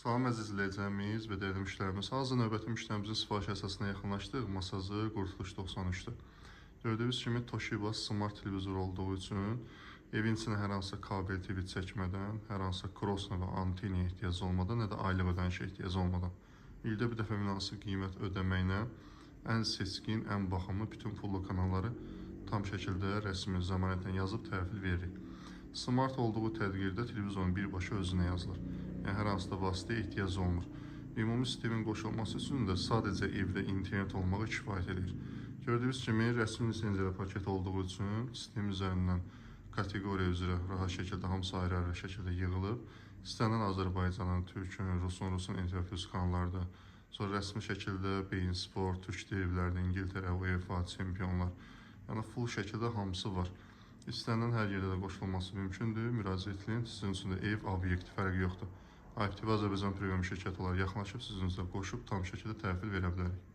Salam əziz izləyəcəyimiz və dəyərli müştərimiz. Hazır növbəti müştərimizin sifariş əsasına yaxınlaşdıq. Masazı Qurtuluş 93-dür. Gördüyünüz kimi Toshiba smart televizor olduğu üçün evin içinə hər hansısa kabel TV çəkmədən, hər hansısa crossla və anteniyə ehtiyac olmadan, nə də aylıq ödənişə ehtiyac olmadan, ildə bir dəfə münasib qiymət ödəməklə ən seçkin, ən baxımlı bütün pullu kanalları tam şəkildə rəsmi zəmanətlə yazıb təhvil veririk. Smart olduğu tədbirdə televizorun birbaşa özünə yazılır. Yəni, hər hansı da vasitəyə ehtiyac olmur. Ümumi sistemin qoşulması üçün də sadəcə evdə internet olmağı kifayət edir. Gördüyünüz kimi, rəsmi lisenziyalı paket olduğu üçün sistem üzərindən kateqoriya üzrə rahat şəkildə, hamısı ayrı-ayrı şəkildə yığılıb. İstənilən Azərbaycanın, Türkün, Rusun interaktiv kanallarda, sonra rəsmi şəkildə Bein Sport, Türk TV-lərdə, İngiltərə, UEFA, Çempionlar, yəni full şəkildə hamısı var. İstənilən hər yerdə də qoşulması mümkündür. Müraciət edin. Sizin üçün də ev, obyekt fərqi yoxdur. Aktiv Azərbaycan Premium şirkəti olaraq yaxınlaşıb sizin üçün qoşub tam şəkildə təhvil verə bilərik.